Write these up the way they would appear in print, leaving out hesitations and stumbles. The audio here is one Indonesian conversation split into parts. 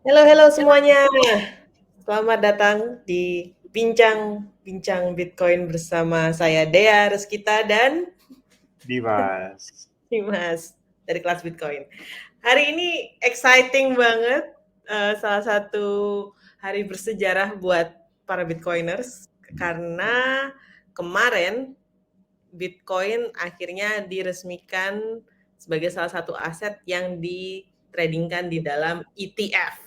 Halo, halo semuanya. Selamat datang di bincang-bincang Bitcoin bersama saya Dea Reskita dan Dimas. Dimas dari kelas Bitcoin. Hari ini exciting banget, salah satu hari bersejarah buat para Bitcoiners karena kemarin Bitcoin akhirnya diresmikan sebagai salah satu aset yang ditradingkan di dalam ETF,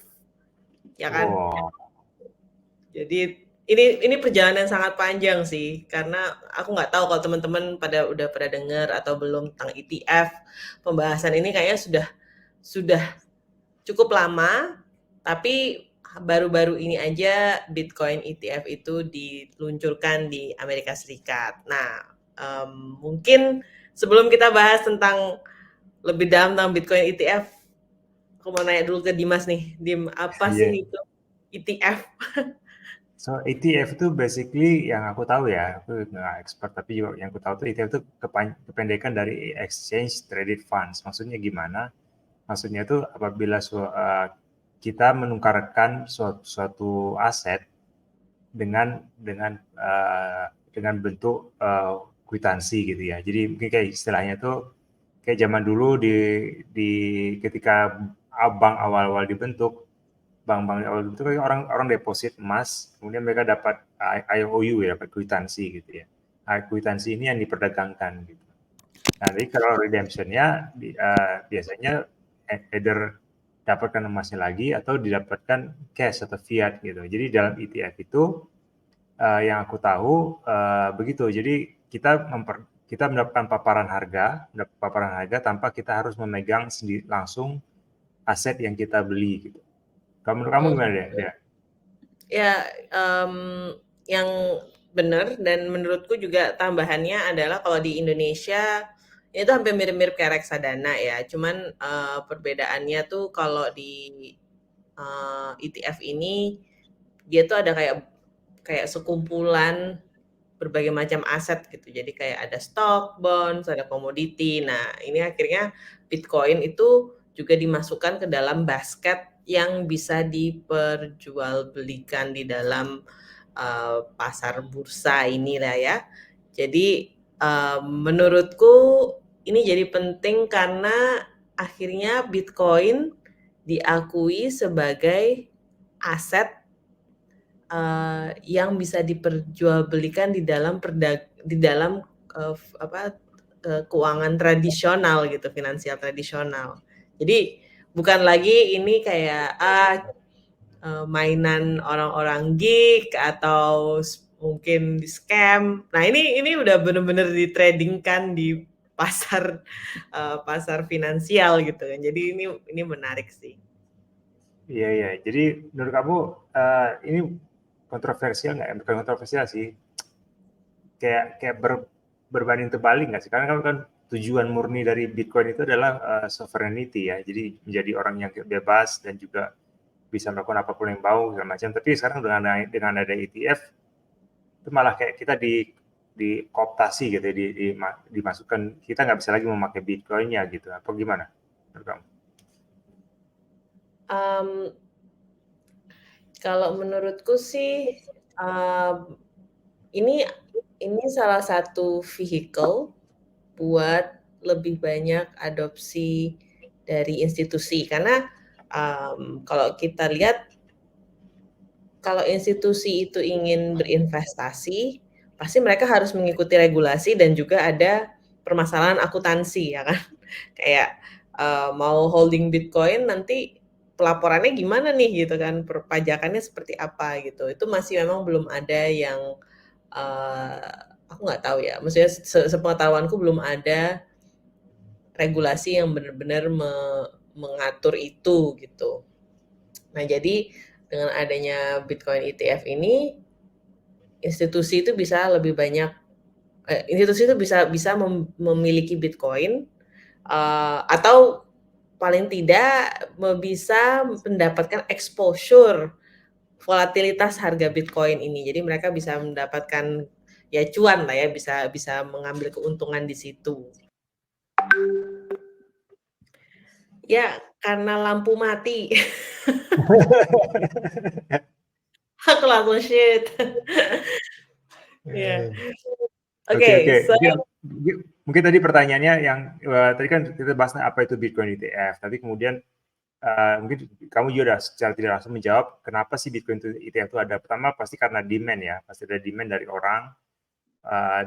ya kan? Wow. Jadi ini perjalanan yang sangat panjang sih, karena aku nggak tahu kalau teman-teman udah pada dengar atau belum tentang ETF. Pembahasan ini kayaknya sudah cukup lama, tapi baru-baru ini aja Bitcoin ETF itu diluncurkan di Amerika Serikat. Nah, mungkin sebelum kita bahas tentang lebih dalam tentang Bitcoin ETF, aku mau nanya dulu ke Dimas nih. Dim, apa sih Iya. itu ETF? So ETF itu basically yang aku tahu ya, aku nggak expert tapi juga yang aku tahu tuh ETF itu kependekan dari Exchange Traded Funds. Maksudnya gimana? Maksudnya itu apabila kita menukarkan suatu aset dengan bentuk kwitansi gitu ya. Jadi mungkin kayak istilahnya tuh kayak zaman dulu di ketika bank awal-awal dibentuk, bank-bank awal itu kan orang deposit emas, kemudian mereka dapat IOU ya, dapat kwitansi gitu ya. Nah, kwitansi ini yang diperdagangkan gitu. Nah, jadi kalau redemptionnya biasanya either dapatkan emasnya lagi atau didapatkan cash atau fiat gitu. Jadi dalam ETF itu yang aku tahu begitu. Jadi kita mendapatkan paparan harga tanpa kita harus memegang sendiri langsung aset yang kita beli gitu. Kalau menurut kamu gimana deh? Ya. Ya, yang benar dan menurutku juga tambahannya adalah kalau di Indonesia itu hampir mirip-mirip kayak reksadana ya. Cuman perbedaannya tuh kalau di ETF ini dia tuh ada kayak kayak sekumpulan berbagai macam aset gitu. Jadi kayak ada stock, bonds, ada komoditi. Nah, ini akhirnya Bitcoin itu juga dimasukkan ke dalam basket yang bisa diperjualbelikan di dalam pasar bursa inilah ya. Jadi menurutku ini jadi penting karena akhirnya Bitcoin diakui sebagai aset yang bisa diperjualbelikan di dalam apa keuangan tradisional gitu, finansial tradisional. Jadi bukan lagi ini kayak mainan orang-orang geek atau mungkin di scam. Nah ini udah bener-bener ditradingkan di pasar pasar finansial gitu kan. Jadi ini menarik sih. Iya, iya. Jadi menurut kamu ini kontroversial nggak ya? Bukan kontroversial sih. Kayak berbanding terbalik nggak sih? Karena kan tujuan murni dari Bitcoin itu adalah sovereignty ya. Jadi menjadi orang yang bebas dan juga bisa melakukan apapun yang mau segala macam. Tapi sekarang dengan ada ETF itu malah kayak kita di kooptasi gitu ya, dimasukkan kita nggak bisa lagi memakai Bitcoinnya gitu. Apa gimana menurut kamu? Um, Kalau menurutku sih, ini salah satu vehicle buat lebih banyak adopsi dari institusi. Karena, kalau kita lihat, kalau institusi itu ingin berinvestasi, pasti mereka harus mengikuti regulasi dan juga ada permasalahan akuntansi, ya kan? Kayak mau holding Bitcoin nanti pelaporannya gimana nih gitu kan, perpajakannya seperti apa gitu. Itu masih memang belum ada yang aku nggak tahu ya. Maksudnya sepengetahuanku belum ada regulasi yang benar-benar mengatur itu gitu. Nah jadi dengan adanya Bitcoin ETF ini institusi itu bisa lebih banyak institusi itu bisa bisa memiliki Bitcoin atau paling tidak bisa mendapatkan exposure volatilitas harga Bitcoin ini. Jadi mereka bisa mendapatkan ya cuan lah ya, bisa bisa mengambil keuntungan di situ. Ya, karena lampu mati. Aku langsung, "Shit." Iya. Eee, oke oke. Oke, so Mungkin tadi pertanyaannya yang, tadi kan kita bahas apa itu Bitcoin ETF, tapi kemudian, mungkin kamu juga udah secara tidak langsung menjawab kenapa sih Bitcoin itu ETF itu ada. Pertama pasti karena demand ya, pasti ada demand dari orang,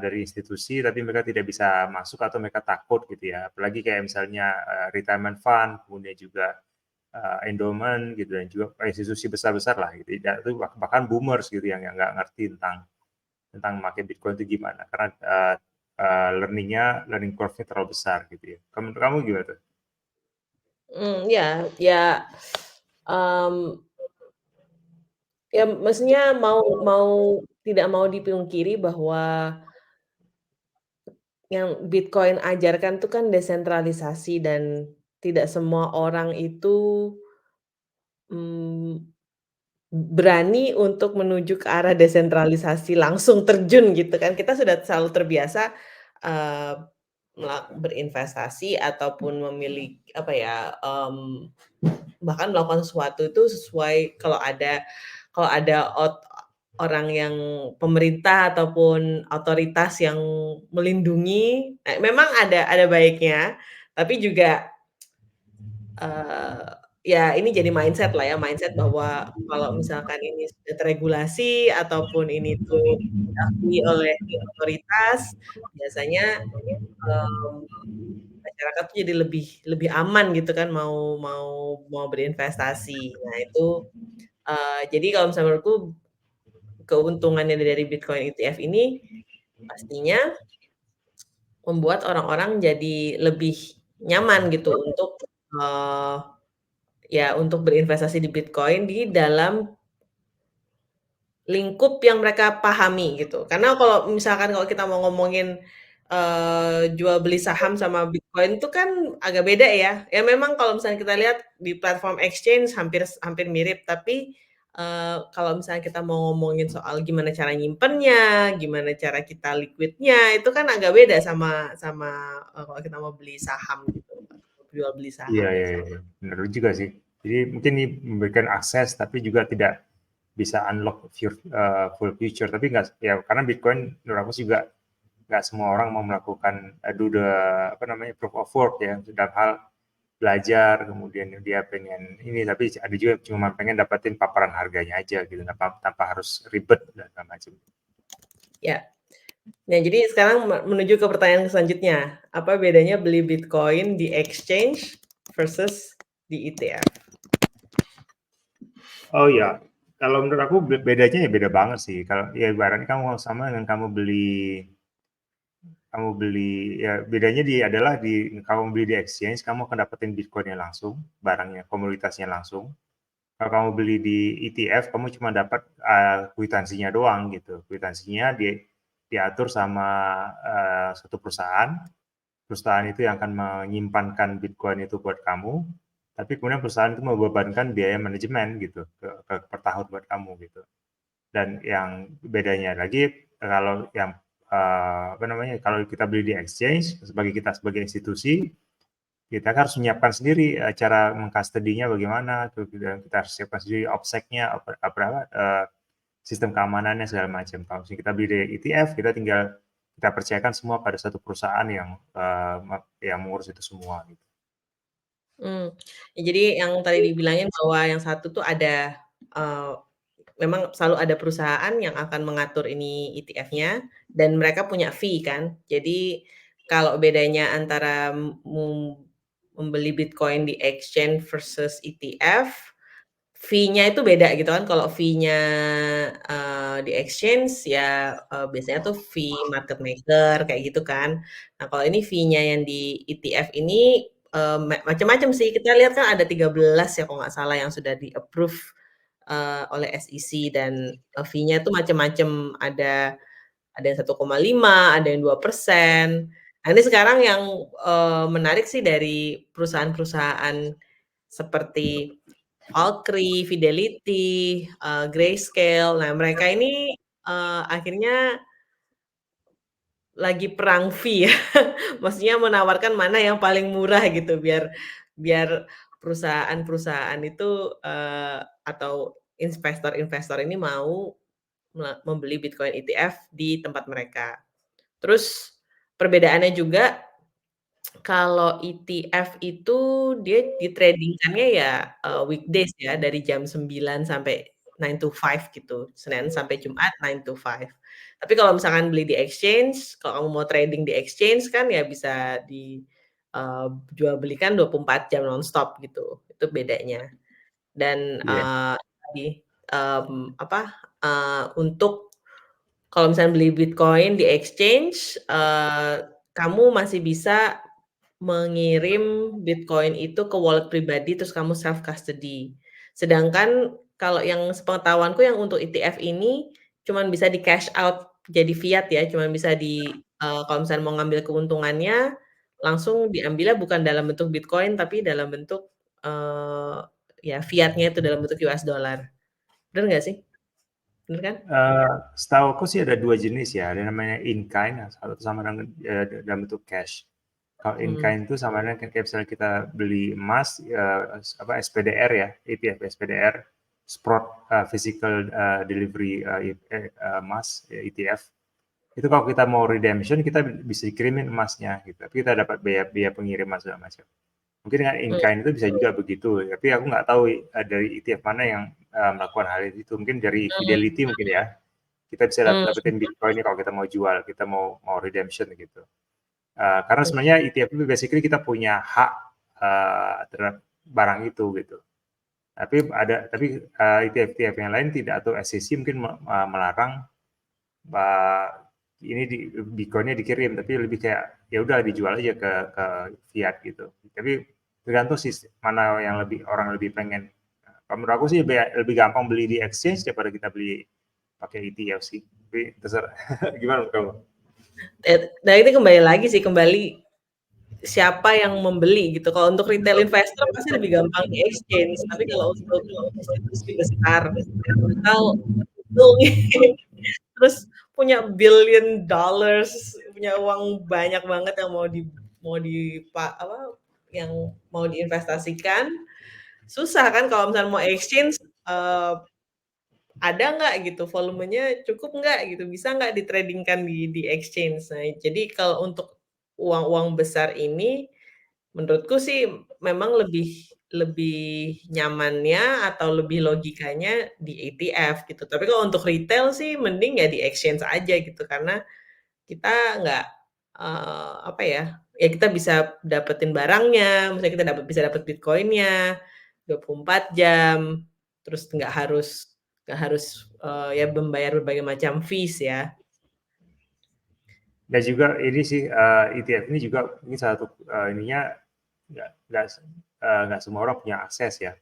dari institusi, tapi mereka tidak bisa masuk atau mereka takut gitu ya. Apalagi kayak misalnya, retirement fund, kemudian juga, endowment gitu dan juga institusi besar-besar lah gitu, itu bahkan boomers gitu yang nggak ngerti tentang pakai Bitcoin itu gimana, karena, learning curve-nya terlalu besar gitu ya. Menurut kamu gimana tuh? ya ya, mmm, ya maksudnya mau mau tidak mau dipungkiri bahwa yang Bitcoin ajarkan tuh kan desentralisasi dan tidak semua orang itu, mmm, berani untuk menuju ke arah desentralisasi langsung terjun gitu kan. Kita sudah selalu terbiasa, eee, berinvestasi ataupun apa ya, bahkan melakukan sesuatu itu sesuai kalau ada orang yang pemerintah ataupun otoritas yang melindungi, memang ada baiknya, tapi juga, eee, ya ini jadi mindset lah ya, mindset bahwa kalau misalkan ini sudah teregulasi ataupun ini tuh diakui oleh otoritas, biasanya, mmm, masyarakat tuh jadi lebih lebih aman gitu kan mau mau mau berinvestasi. Nah itu, jadi kalau misalnya menurutku keuntungannya dari Bitcoin ETF ini pastinya membuat orang-orang jadi lebih nyaman gitu untuk, eee, ya untuk berinvestasi di Bitcoin di dalam lingkup yang mereka pahami gitu. Karena kalau kita mau ngomongin, jual beli saham sama Bitcoin itu kan agak beda ya. Ya memang kalau misalnya kita lihat di platform exchange hampir hampir mirip, tapi, kalau misalnya kita mau ngomongin soal gimana cara nyimpennya, gimana cara kita liquid-nya, itu kan agak beda sama sama, kalau kita mau beli saham gitu, jual beli Iya saham. iya iya, bener juga sih. Jadi mungkin ini memberikan akses tapi juga tidak bisa unlock full future, tapi nggak ya karena Bitcoin menurut aku juga nggak semua orang mau melakukan, do the apa namanya, proof of work ya, dalam hal belajar, kemudian dia pengen ini, tapi ada juga yang cuma pengen dapetin paparan harganya aja gitu, tanpa harus ribet dan segala macam. Ya. Nah, jadi sekarang menuju ke pertanyaan selanjutnya. Apa bedanya beli Bitcoin di exchange versus di ETF? Oh iya, kalau menurut aku bedanya ya beda banget sih. Kalau ya ibaratnya kamu sama dengan kamu beli ya bedanya adalah kamu beli di exchange, kamu akan dapetin Bitcoin-nya langsung, barangnya, komoditasnya langsung. Kalau kamu beli di ETF, kamu cuma dapat kwitansinya doang gitu. Kwitansinya diatur sama satu perusahaan. Perusahaan itu yang akan menyimpankan Bitcoin itu buat kamu. Tapi kemudian perusahaan itu membebankan biaya manajemen gitu per tahun buat kamu gitu. Dan yang bedanya lagi kalau yang apa namanya kalau kita beli di exchange sebagai institusi kita kan harus menyiapkan sendiri cara mengcustody-nya bagaimana, tuh kita harus siapkan sendiri OPSEC-nya, sistem keamanannya segala macam. Kalau misalnya kita beli dari ETF, kita tinggal kita percayakan semua pada satu perusahaan yang mengurus itu semua gitu. Ya jadi yang tadi dibilangin bahwa yang satu tuh ada, eee, memang selalu ada perusahaan yang akan mengatur ini ETF-nya dan mereka punya fee kan. Jadi kalau bedanya antara membeli Bitcoin di exchange versus ETF, fee-nya itu beda gitu kan, kalau fee-nya, di exchange ya, biasanya tuh fee market maker kayak gitu kan. Nah kalau ini fee-nya yang di ETF ini, macem-macem sih, kita lihat kan ada 13 ya kalau nggak salah yang sudah di-approve, oleh SEC dan, fee-nya tuh macem-macem, ada yang 1,5, ada yang 2%. Nah ini sekarang yang, menarik sih dari perusahaan-perusahaan seperti Valkyrie, Fidelity, Grayscale. Nah, mereka ini, akhirnya lagi perang fee ya. Maksudnya menawarkan mana yang paling murah gitu, biar biar perusahaan-perusahaan itu, atau investor-investor ini mau membeli Bitcoin ETF di tempat mereka. Terus perbedaannya juga kalau ETF itu dia di-trading-kannya ya, weekdays ya, dari jam 9 sampai 9 to 5 gitu, Senin sampai Jumat 9 to 5. Tapi kalau misalkan beli di exchange, kalau kamu mau trading di exchange kan ya bisa eee, jual belikan 24 jam nonstop gitu, itu bedanya. Dan, Iya. tadi, apa, untuk kalau misalnya beli Bitcoin di exchange, kamu masih bisa mengirim Bitcoin itu ke wallet pribadi terus kamu self custody. Sedangkan kalau yang sepengetahuanku yang untuk ETF ini cuman bisa di cash out jadi fiat ya, cuman bisa kalau misalnya mau ngambil keuntungannya, langsung diambilnya bukan dalam bentuk Bitcoin tapi dalam bentuk, ya fiat-nya itu dalam bentuk US dollar. Bener nggak sih? Bener kan? Setahuku sih ada 2 jenis ya, ada namanya in-kind, satu sama dengan dalam bentuk cash. Kalau Mhm, in-kind itu sama dengan kayak misalnya kita beli emas, apa SPDR ya, ETF SPDR, Sprott Physical Delivery emas ETF. Itu kalau kita mau redemption kita bisa dikirimin emasnya gitu, tapi kita dapat biaya biaya pengiriman segala macam. Mungkin dengan mmm, in-kind itu bisa juga begitu, tapi aku nggak tahu dari ETF mana yang melakukan hal itu. Mungkin dari mhm, Fidelity mungkin ya, kita bisa mmm, dapetin Bitcoin ini kalau kita mau jual, kita mau redemption gitu. Karena mhm, sebenarnya ETF itu basically kita punya hak terhadap barang itu gitu. Tapi ETF-ETF yang lain tidak, atau SEC mungkin melarang ini Bitcoinnya dikirim, tapi lebih kayak ya udah dijual aja ke fiat gitu. Tapi tergantung sih mana yang orang lebih pengen. Kalau menurut aku sih lebih gampang beli di exchange daripada kita beli pakai ETF sih. Tapi terserah. Gimana menurut kamu? nah ini kembali lagi sih, kembali siapa yang membeli gitu. Kalau untuk retail investor pasti lebih gampang di exchange, tapi kalau untuk institusi besar misal Google nih, terus punya billion dollars, punya uang banyak banget yang yang mau diinvestasikan, susah kan kalau misalnya mau exchange, eee, ada nggak gitu, volumenya cukup nggak gitu, bisa nggak di-trading-kan di exchange. Nah, jadi kalau untuk uang-uang besar ini, menurutku sih memang lebih lebih nyamannya atau lebih logikanya di ETF gitu. Tapi kalau untuk retail sih mending ya di exchange aja gitu, karena kita nggak, apa ya, ya kita bisa dapetin barangnya, misalnya kita bisa dapet Bitcoin-nya 24 jam, terus nggak harus, ya membayar berbagai macam fees ya. Dan juga ini sih ETF ini juga ini salah satu ininya nggak semua orang punya akses ya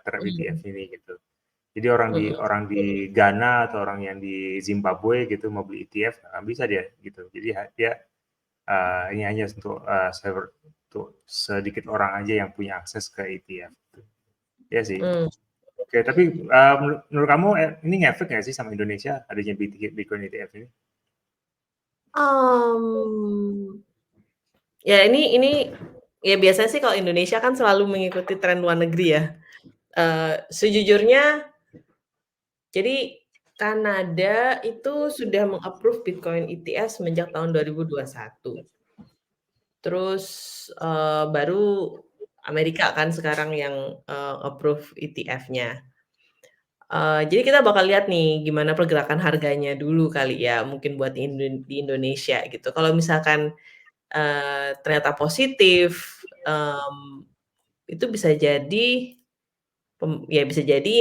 terhadap ETF Mmm, ini gitu. Jadi orang di Ghana atau orang yang di Zimbabwe gitu mau beli ETF nggak bisa dia gitu. Jadi dia ini hanya untuk sedikit orang aja yang punya akses ke ETF. Ya sih. mhm, Oke, tapi menurut kamu ini ngefek nggak sih sama Indonesia adanya Bitcoin ETF ini? mmm, ya ini ya biasanya sih kalau Indonesia kan selalu mengikuti tren luar negeri ya. Sejujurnya jadi Kanada itu sudah meng-approve Bitcoin ETF semenjak tahun 2021. Terus, baru Amerika kan sekarang yang, approve ETF-nya. Jadi kita bakal lihat nih gimana pergerakan harganya dulu kali ya, mungkin buat di Indonesia gitu. Kalau misalkan, ternyata positif, itu bisa jadi ya bisa jadi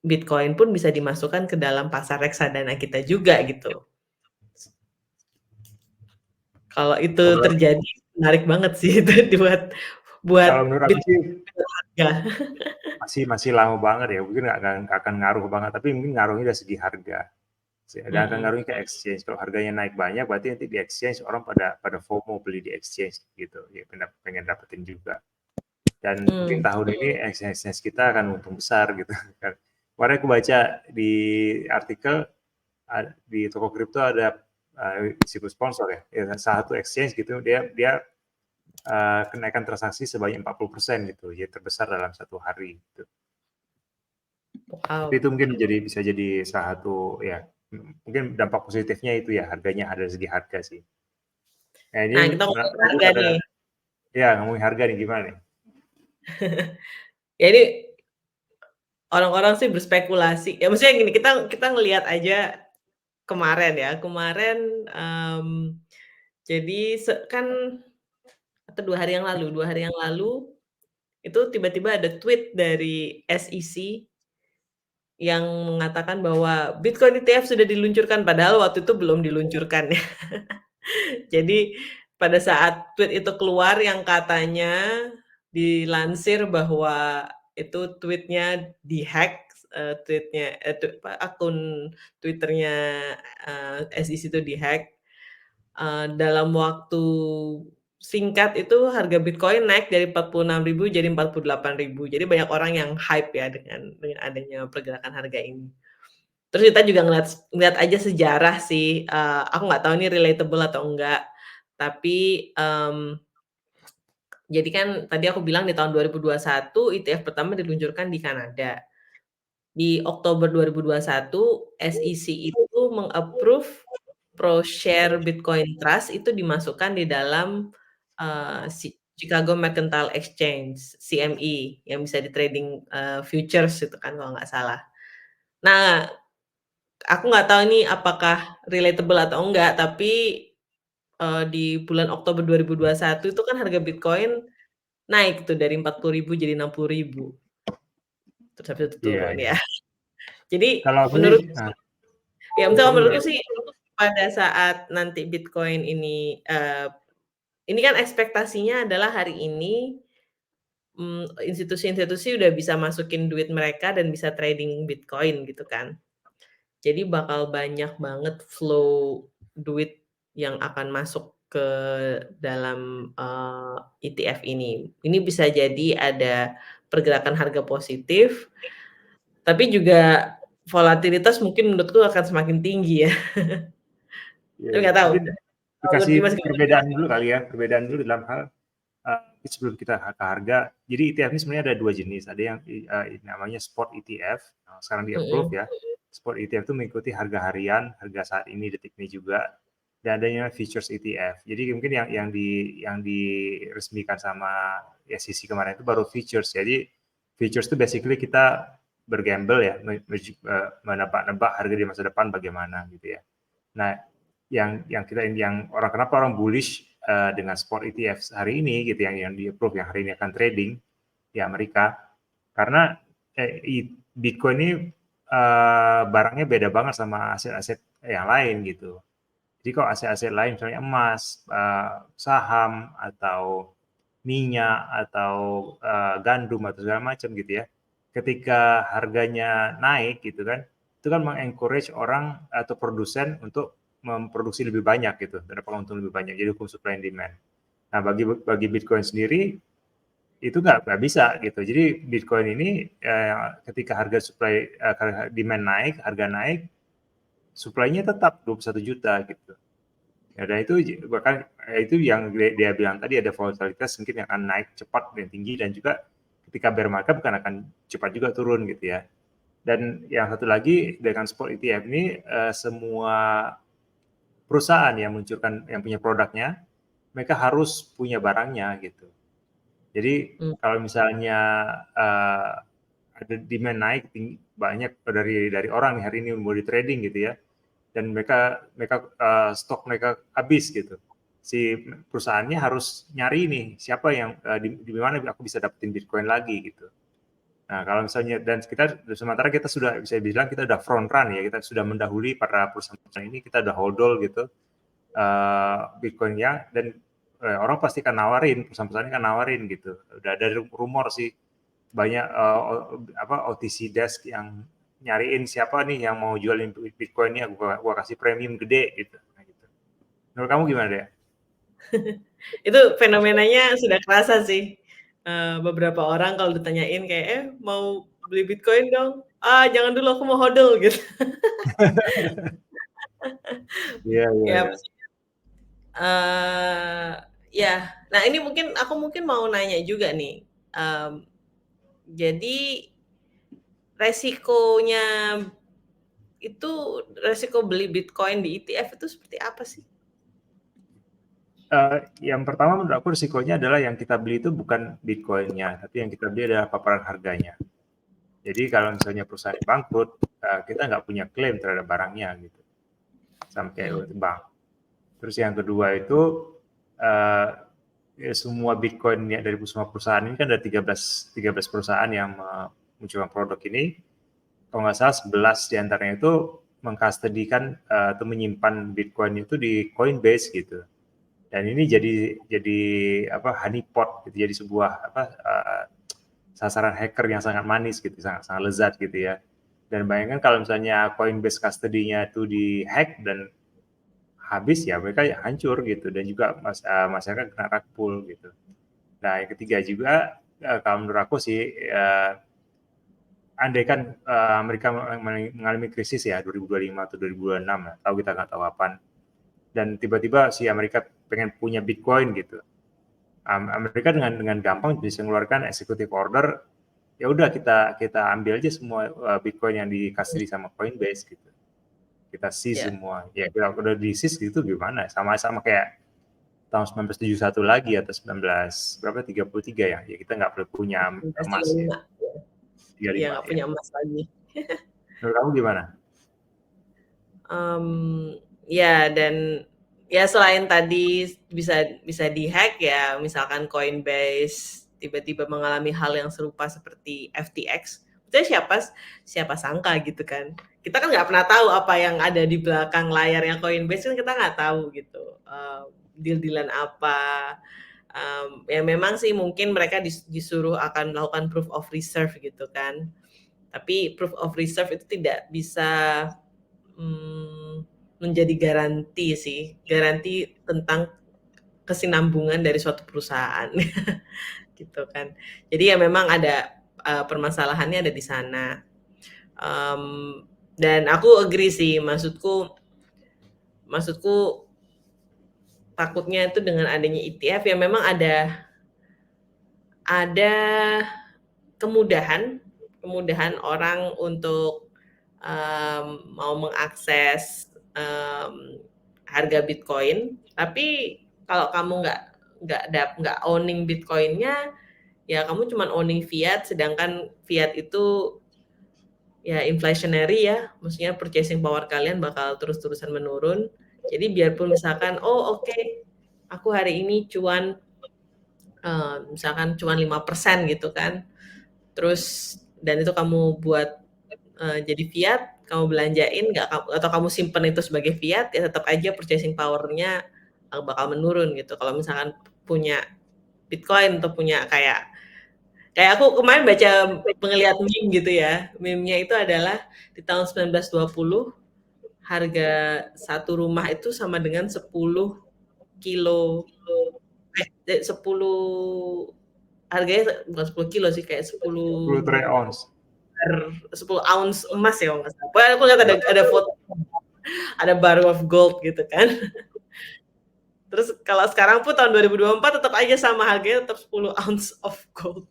Bitcoin pun bisa dimasukkan ke dalam pasar reksadana kita juga gitu. Kalau itu Kalau terjadi menarik banget sih itu buat buat kalau menurut aku sih Bitcoin harga. masih masih lama banget ya, mungkin nggak akan ngaruh banget, tapi mungkin ngaruhnya dari segi harga. Dan akan Mhm, ngaruhnya ke exchange. Kalau harganya naik banyak, berarti nanti di exchange orang pada pada FOMO beli di exchange gitu, ya pengen dapetin juga. Dan mungkin mmm, tahun ini exchange kita akan untung besar gitu kan. Kemarin aku baca di artikel di toko kripto ada situs sponsor ya, salah satu exchange gitu dia dia kenaikan transaksi sebanyak 40% gitu, ya terbesar dalam satu hari gitu. Tapi Wow. itu mungkin bisa jadi salah satu ya, mungkin dampak positifnya itu ya harganya, ada segi harga sih. Nah ini Nah, kita ngomongin lanjut harga ada nih. ya ngomongin harga nih gimana nih? Ya ini orang-orang sih berspekulasi, ya maksudnya gini, kita kita ngelihat aja kemarin ya, jadi kan atau 2 hari yang lalu 2 hari yang lalu, itu tiba-tiba ada tweet dari SEC yang mengatakan bahwa Bitcoin ETF sudah diluncurkan, padahal waktu itu belum diluncurkan ya. Jadi pada saat tweet itu keluar yang katanya dilansir bahwa itu tweet-nya di-hack, tweet-nya akun Twitter-nya, SEC itu di-hack, dalam waktu singkat itu harga Bitcoin naik dari 46.000 jadi 48.000. Jadi banyak orang yang hype ya dengan adanya pergerakan harga ini. Terus kita juga ngeliat aja sejarah sih, aku nggak tahu ini relatable atau enggak, tapi, jadi kan tadi aku bilang di tahun 2021 ETF pertama diluncurkan di Kanada. Di Oktober 2021 SEC itu meng-approve ProShare Bitcoin Trust itu dimasukkan di dalam, Chicago Mercantile Exchange, CME, yang bisa di-trading, futures itu kan kalau nggak salah. Nah, aku nggak tahu ini apakah relatable atau enggak, tapi, di bulan Oktober 2021 itu kan harga Bitcoin naik tuh dari 40.000 jadi 60.000. Terus habis itu Iya, turun iya. ya. Jadi Kalau aku sih, menurutku sih ya misalnya kamu menurutku gimana? sih pada saat nanti Bitcoin ini kan ekspektasinya adalah hari ini, institusi-institusi udah bisa masukin duit mereka dan bisa trading Bitcoin gitu kan. Jadi bakal banyak banget flow duit yang akan masuk ke dalam, ETF ini. Ini bisa jadi ada pergerakan harga positif, tapi juga volatilitas mungkin menurutku akan semakin tinggi ya. Iya, Tapi iya. nggak tahu, Mungkin kalau menurut dikasih Dimas gimana? perbedaan dulu kali ya, perbedaan dulu dalam hal sebelum kita ke harga. Jadi ETF ini sebenarnya ada dua jenis. Ada yang namanya spot ETF, sekarang di-approve Mhm, ya. Spot ETF itu mengikuti harga harian, harga saat ini, detik ini juga. Dan adanya futures ETF. Jadi mungkin yang diresmikan sama SEC kemarin itu baru futures. Jadi futures itu basically kita bergamble ya, menebak-nebak harga di masa depan bagaimana gitu ya. Nah, yang kenapa orang bullish dengan spot ETF hari ini gitu yang di-approve yang hari ini akan trading di Amerika karena Bitcoin ini barangnya beda banget sama aset-aset yang lain gitu. Jadi kalau aset-aset lain misalnya emas, saham atau minyak atau gandum atau segala macam gitu ya. Ketika harganya naik gitu kan, itu kan mengencourage orang atau produsen untuk memproduksi lebih banyak gitu, dapat untung lebih banyak. Jadi hukum supply and demand. Nah bagi Bitcoin sendiri itu nggak bisa gitu. Jadi Bitcoin ini ketika harga supply demand naik, harga naik, supply-nya tetap 21 juta gitu. Ya, dan itu bahkan itu yang dia bilang tadi ada volatilitas mungkin yang akan naik cepat dan tinggi dan juga ketika bear market bukan akan cepat juga turun gitu ya. Dan yang satu lagi dengan spot ETF ini semua perusahaan yang meluncurkan yang punya produknya mereka harus punya barangnya gitu. Jadi mmm, kalau misalnya ada demand naik tinggi, banyak dari orang nih hari ini mau di trading gitu ya, dan mereka mereka stok mereka habis gitu. Si perusahaannya harus nyari nih siapa yang di mana aku bisa dapetin Bitcoin lagi gitu. Nah, kalau misalnya dan kita sementara kita sudah bisa bilang kita udah front run ya, kita sudah mendahului para perusahaan ini, kita udah hodl gitu Bitcoin-nya dan orang pasti akan nawarin, perusahaan-perusahaan akan nawarin gitu. Udah ada rumor sih banyak OTC desk yang nyariin siapa nih yang mau jualin Bitcoin-nya, gua kasih premium gede gitu. Nah, gitu. Menurut kamu gimana deh? itu fenomenanya sudah kerasa sih, beberapa orang kalau ditanyain kayak, "Eh, mau beli Bitcoin dong?" "Ah, jangan dulu aku mau hodl," gitu. Iya, iya, Ya iya. maksudnya, eee, Ya, nah ini aku mungkin mau nanya juga nih. Jadi resikonya itu resiko beli Bitcoin di ETF itu seperti apa sih? Yang pertama menurut aku risikonya adalah yang kita beli itu bukan Bitcoin-nya, tapi yang kita beli adalah paparan harganya. Jadi kalau misalnya perusahaan bangkrut, kita nggak punya klaim terhadap barangnya gitu, sampai Hmm. bank. Terus yang kedua itu uh, ya semua Bitcoin ya, dari semua perusahaan ini kan ada 13 perusahaan yang menunjukkan produk ini. Kalau nggak salah 11 diantaranya itu mengkustodikan atau menyimpan Bitcoin itu di Coinbase gitu. Dan ini jadi apa honeypot gitu, jadi sebuah apa sasaran hacker yang sangat manis gitu, sangat sangat lezat gitu ya. Dan bayangkan kalau misalnya Coinbase custody-nya itu dihack dan habis ya mereka hancur gitu, dan juga masyarakat kena rug pull gitu. Nah yang ketiga juga kalau menurut aku sih andai kan Amerika mengalami krisis ya 2025 atau 2026 lah, tahu kita nggak tahu kapan, dan tiba-tiba si Amerika pengen punya Bitcoin gitu. Amerika dengan gampang bisa mengeluarkan executive order, ya udah kita ambil aja semua Bitcoin yang di custody sama Coinbase gitu, kita seize Ya, semua. Ya kita udah di seize gitu gimana, sama-sama kayak tahun 1971 lagi atau 19 berapa 33 ya, ya kita nggak perlu punya emas ya, 1935. Iya, 35 nggak ya. punya emas lagi. Menurut kamu gimana? Ya, dan ya selain tadi bisa bisa dihack ya, misalkan Coinbase tiba-tiba mengalami hal yang serupa seperti FTX, itu siapa siapa sangka gitu kan. Kita kan nggak pernah tahu apa yang ada di belakang layarnya Coinbase, kan kita nggak tahu gitu. Deal-dealan apa. Ya memang sih mungkin mereka disuruh akan melakukan proof of reserve gitu kan. Tapi proof of reserve itu tidak bisa menjadi garansi sih, garansi tentang kesinambungan dari suatu perusahaan gitu kan. Jadi ya memang ada permasalahannya ada di sana. Dan aku agree sih, maksudku takutnya itu dengan adanya ETF ya memang ada kemudahan kemudahan orang untuk mau mengakses harga Bitcoin, tapi kalau kamu nggak owning Bitcoinnya, ya kamu cuma owning fiat, sedangkan fiat itu ya inflationary ya, maksudnya purchasing power kalian bakal terus-terusan menurun. Jadi biarpun misalkan, oh oke, aku hari ini cuan misalkan cuan 5% gitu kan, terus dan itu kamu buat jadi fiat, kamu belanjain nggak atau kamu simpen itu sebagai fiat, ya tetap aja purchasing power-nya bakal menurun gitu. Kalau misalkan punya Bitcoin atau punya kayak kayak aku kemarin baca ngeliat meme gitu ya. Meme-nya itu adalah di tahun 1920 harga satu rumah itu sama dengan 10 kilo 10 harganya bukan 10 kilo sih kayak 10 10 troy ounce. 10 ounce emas ya kalau nggak salah. Pokoknya aku lihat ada foto, ada bar of gold gitu kan. Terus kalau sekarang pun tahun 2024 tetap aja sama harganya tetap 10 ounce of gold.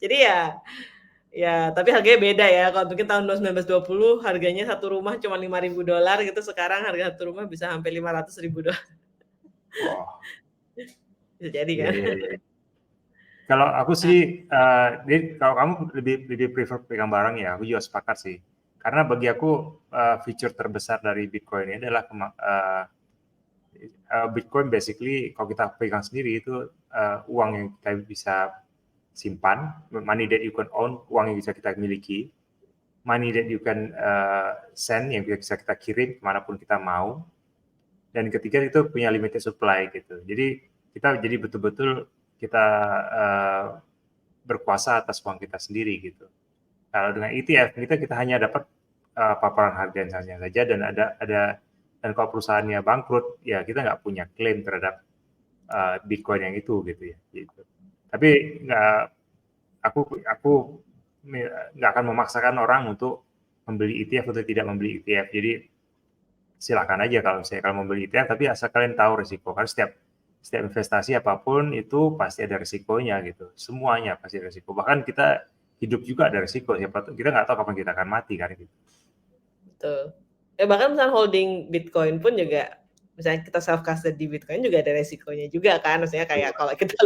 Jadi ya tapi harganya beda ya. Kalau mungkin tahun 1920 harganya satu rumah cuma $5.000 gitu, sekarang harga satu rumah bisa sampai $500.000. Wah, Bisa jadi iya kan? iya iya. Kalau aku sih, kalau kamu lebih lebih prefer pegang barang ya, aku juga sepakat sih. Karena bagi aku feature terbesar dari Bitcoin ini adalah Bitcoin basically kalau kita pegang sendiri itu uang yang kita bisa simpan, money that you can own, uang yang bisa kita miliki, money that you can send yang bisa kita kirim kemanapun kita mau, dan ketiga itu punya limited supply gitu. Jadi kita jadi betul-betul kita berkuasa atas uang kita sendiri gitu. Kalau dengan ETF kita hanya dapat paparan harga misalnya saja, dan dan kalau perusahaannya bangkrut ya kita nggak punya klaim terhadap Bitcoin yang itu gitu ya. Gitu. Tapi aku nggak akan memaksakan orang untuk membeli ETF atau tidak membeli ETF. Jadi silakan aja kalau misalnya kalau membeli ETF, tapi asal kalian tahu risiko. Karena setiap investasi apapun itu pasti ada risikonya gitu. Semuanya pasti ada risiko. Bahkan kita hidup juga ada risiko. Siapa tahu kita nggak tahu kapan kita akan mati kan gitu. Betul. Ya bahkan misalnya holding Bitcoin pun juga, misalnya kita self custody Bitcoin juga ada resikonya juga kan. Maksudnya kayak kalau kita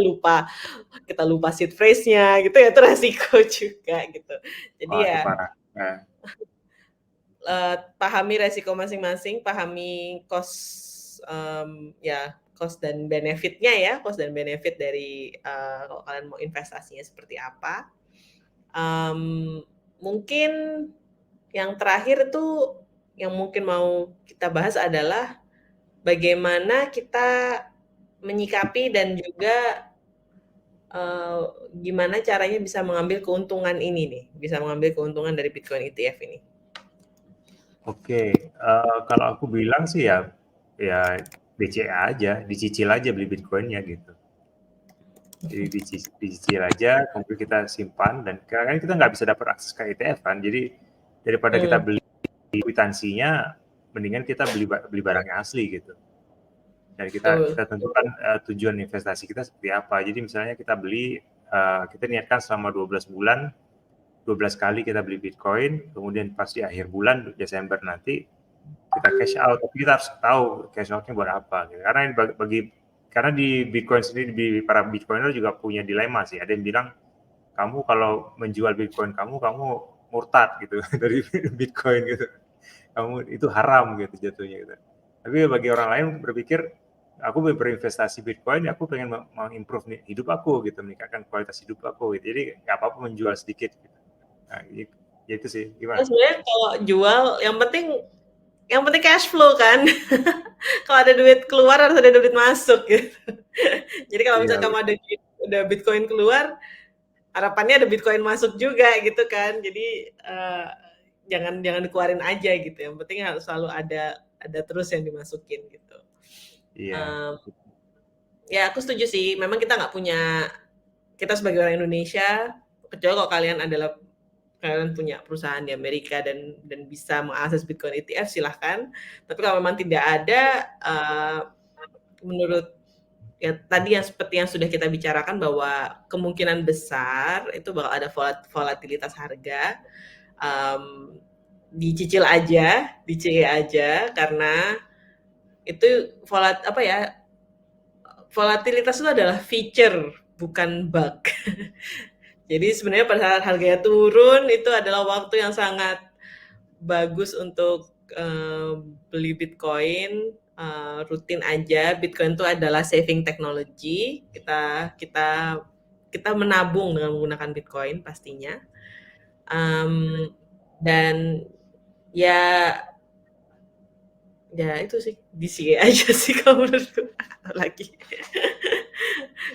lupa seed phrase-nya gitu ya, itu resiko juga gitu. Jadi Wah, itu ya parah. Nah, pahami resiko masing-masing, pahami ya cost dan benefitnya ya, cost dan benefit dari kalau kalian mau investasinya seperti apa. Mungkin yang terakhir itu yang mungkin mau kita bahas adalah bagaimana kita menyikapi dan juga gimana caranya bisa mengambil keuntungan ini nih, bisa mengambil keuntungan dari Bitcoin ETF ini. oke, kalau aku bilang sih ya BCA aja, dicicil aja beli Bitcoin-nya gitu. Jadi dicicil aja, kemudian kita simpan dan karena kita nggak bisa dapat akses ke ETF kan, jadi daripada kita beli kwitansinya, mendingan kita beli barang yang asli gitu. Dan kita Betul. tentukan tujuan investasi kita seperti apa. Jadi misalnya kita beli, kita niatkan selama 12 bulan, 12 kali kita beli Bitcoin, kemudian pas di akhir bulan Desember nanti kita cash out. Tapi kita harus tahu cash out-nya buat apa. Gitu. Karena di Bitcoin sendiri, di para Bitcoiner juga punya dilema sih. Ada yang bilang kamu kalau menjual Bitcoin kamu murtad gitu dari Bitcoin gitu. Kamu itu haram gitu jatuhnya gitu. Tapi bagi orang lain berpikir aku berinvestasi Bitcoin, aku pengen mengimprove hidup aku gitu, meningkatkan kualitas hidup aku gitu. Jadi nggak apa-apa menjual sedikit. Gitu. Nah, ya itu sih Nah, gimana? sebenarnya kalau jual yang penting cash flow kan. Kalau ada duit keluar harus ada duit masuk gitu. Jadi kalau Iya, misalnya kamu ada Bitcoin keluar, harapannya ada Bitcoin masuk juga gitu kan. Jadi jangan jangan dikeluarin aja gitu. Yang penting harus selalu ada terus yang dimasukin gitu. iya, Um, ya aku setuju sih. Memang kita nggak punya, kita sebagai orang Indonesia, kecuali kalau kalian punya perusahaan di Amerika dan bisa mengakses Bitcoin ETF silahkan. Tapi kalau memang tidak ada, menurut ya tadi yang seperti yang sudah kita bicarakan bahwa kemungkinan besar itu bakal ada volatilitas harga. Um, Dicicil aja, DCE aja karena itu apa ya? Volatilitas itu adalah feature bukan bug. Jadi sebenarnya pada saat harganya turun itu adalah waktu yang sangat bagus untuk beli Bitcoin. Rutin aja. Bitcoin itu adalah saving technology. Kita menabung dengan menggunakan Bitcoin pastinya. Dan ya itu sih DCA aja sih kalau menurutku lagi. iya.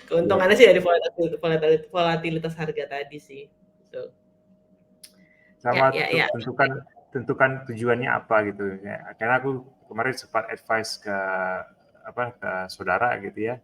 Keuntungannya sih dari volatilitas harga tadi sih. Tuh. Sama Ya, ya, ya. tentukan tujuannya apa gitu. Ya, karena aku kemarin sempat advice ke saudara gitu ya.